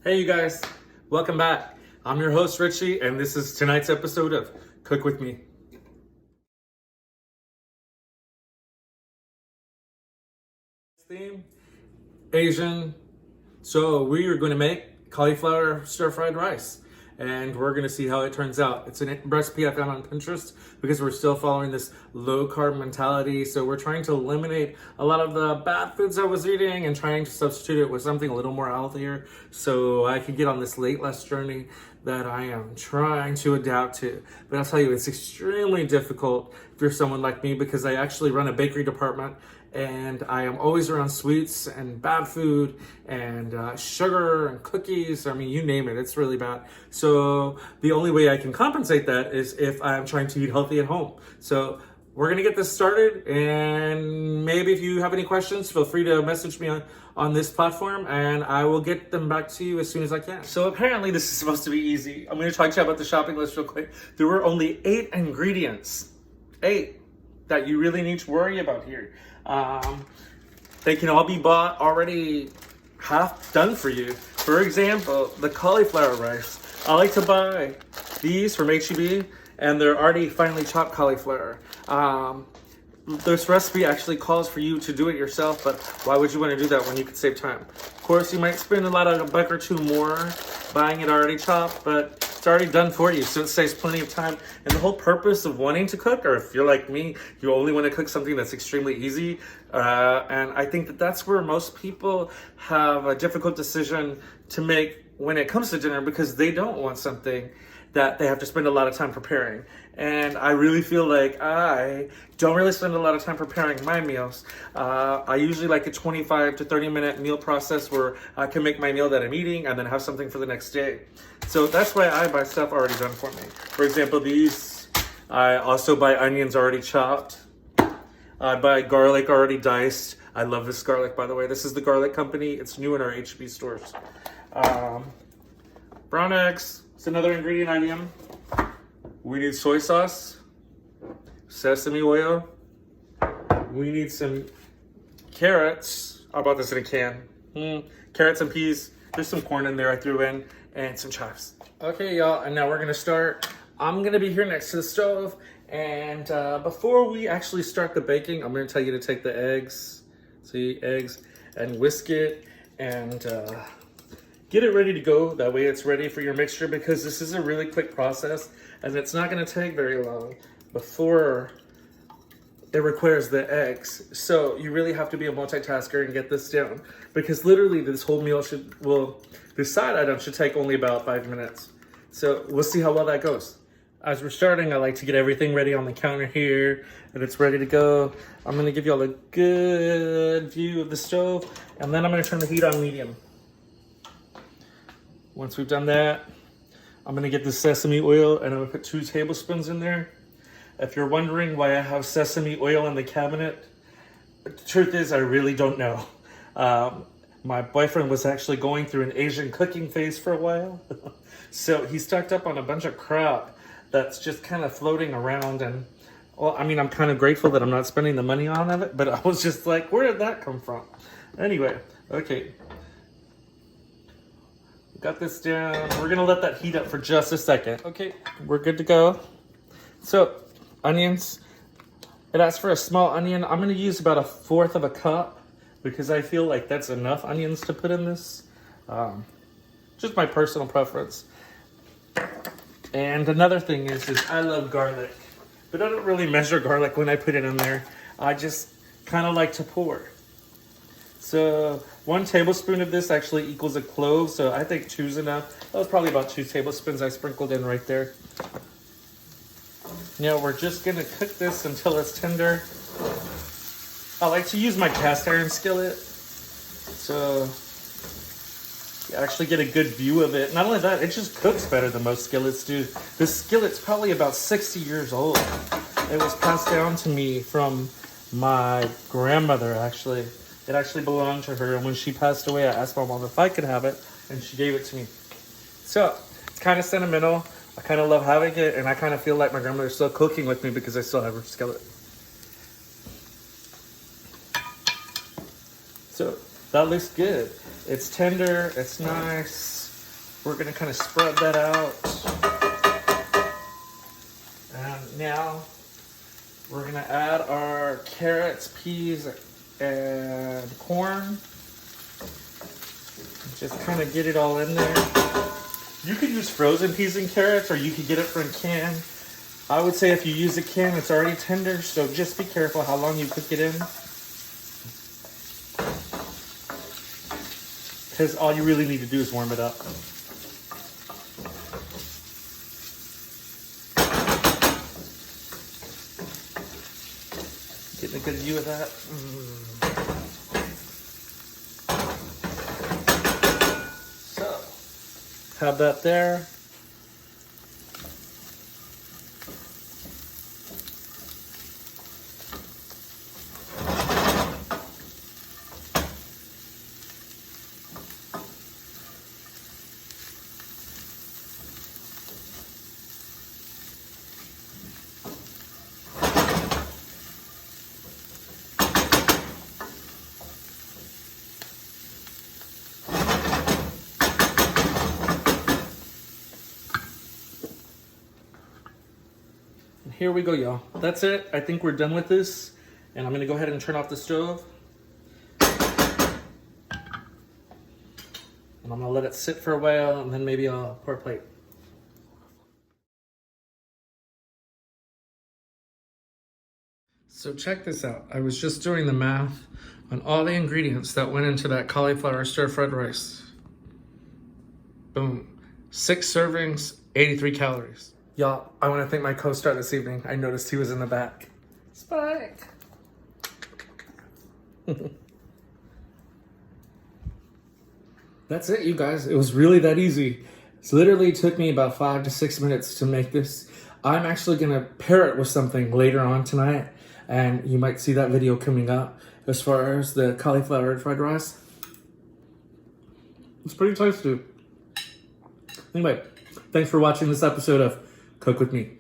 Hey you guys, welcome back. I'm your host Richie and this is tonight's episode of Cook With Me. Theme, Asian. So we are going to make cauliflower stir-fried rice and we're going to see how it turns out. It's a recipe I found on Pinterest because we're still following this low-carb mentality. So we're trying to eliminate a lot of the bad foods I was eating and trying to substitute it with something a little more healthier so I can get on this weight loss journey that I am trying to adapt to. But I'll tell you, it's extremely difficult if you're someone like me because I actually run a bakery department and I am always around sweets and bad food and sugar and cookies. I mean, you name it, it's really bad. So the only way I can compensate that is if I'm trying to eat healthy at home. So we're gonna get this started, and maybe if you have any questions, feel free to message me on this platform and I will get them back to you as soon as I can. So apparently this is supposed to be easy. I'm gonna talk to you about the shopping list real quick. There were only 8 ingredients, 8 that you really need to worry about here. They can all be bought already half done for you. For example, the cauliflower rice. I like to buy these from H-E-B and they're already finely chopped cauliflower. This recipe actually calls for you to do it yourself, but why would you want to do that when you could save time? Of course, you might spend a buck or two more buying it already chopped, but it's already done for you, so it saves plenty of time. And the whole purpose of wanting to cook, or if you're like me, you only want to cook something that's extremely easy, and I think that that's where most people have a difficult decision to make when it comes to dinner because they don't want something that they have to spend a lot of time preparing. And I really feel like I don't really spend a lot of time preparing my meals. I usually like a 25 to 30 minute meal process where I can make my meal that I'm eating and then have something for the next day. So that's why I buy stuff already done for me. For example, these, I also buy onions already chopped. I buy garlic already diced. I love this garlic, by the way. This is the garlic company. It's new in our HB stores. Brown eggs. It's another ingredient item. We need soy sauce, sesame oil. We need some carrots. I bought this in a can. Carrots and peas. There's some corn in there I threw in, and some chives. Okay, y'all, and now we're gonna start. I'm gonna be here next to the stove, and before we actually start the baking, I'm gonna tell you to take the eggs, and whisk it, and get it ready to go. That way it's ready for your mixture because this is a really quick process and it's not going to take very long before it requires the eggs. So you really have to be a multitasker and get this down because literally this whole meal this side item should take only about 5 minutes. So we'll see how well that goes. As we're starting, I like to get everything ready on the counter here and it's ready to go. I'm going to give you all a good view of the stove and then I'm going to turn the heat on medium. Once we've done that, I'm gonna get the sesame oil and I'm gonna put 2 tablespoons in there. If you're wondering why I have sesame oil in the cabinet, the truth is I really don't know. My boyfriend was actually going through an Asian cooking phase for a while. So he stocked up on a bunch of crap that's just kind of floating around and, well, I mean, I'm kind of grateful that I'm not spending the money on it, but I was just like, where did that come from? Anyway, okay. Got this down. We're gonna let that heat up for just a second. Okay, we're good to go. So, onions. It asks for a small onion. I'm gonna use about 1/4 cup because I feel like that's enough onions to put in this. Just my personal preference. And another thing is I love garlic, but I don't really measure garlic when I put it in there. I just kind of like to pour. So 1 tablespoon of this actually equals a clove, so I think 2's enough. That was probably about 2 tablespoons I sprinkled in right there. Now we're just gonna cook this until it's tender. I like to use my cast iron skillet, so you actually get a good view of it. Not only that, it just cooks better than most skillets do. This skillet's probably about 60 years old. It was passed down to me from my grandmother, actually. It actually belonged to her, and when she passed away, I asked my mom if I could have it, and she gave it to me. So, it's kind of sentimental. I kind of love having it, and I kind of feel like my grandmother's still cooking with me because I still have her skillet. So, that looks good. It's tender, it's nice. We're gonna kind of spread that out. And now we're gonna add our carrots, peas, and corn. Just kind of get it all in there. You could use frozen peas and carrots, or you could get it from a can. I would say if you use a can, it's already tender, so just be careful how long you cook it in. Because all you really need to do is warm it up. Getting a good view of that. So, have that there. Here we go, y'all. That's it. I think we're done with this. And I'm gonna go ahead and turn off the stove. And I'm gonna let it sit for a while, and then maybe I'll pour a plate. So check this out. I was just doing the math on all the ingredients that went into that cauliflower stir-fried rice. Boom. 6 servings, 83 calories. Y'all, I want to thank my co-star this evening. I noticed he was in the back. Spike. That's it, you guys. It was really that easy. It literally took me about 5 to 6 minutes to make this. I'm actually going to pair it with something later on tonight, and you might see that video coming up as far as the cauliflower fried rice. It's pretty tasty. Anyway, thanks for watching this episode of Cook With Me.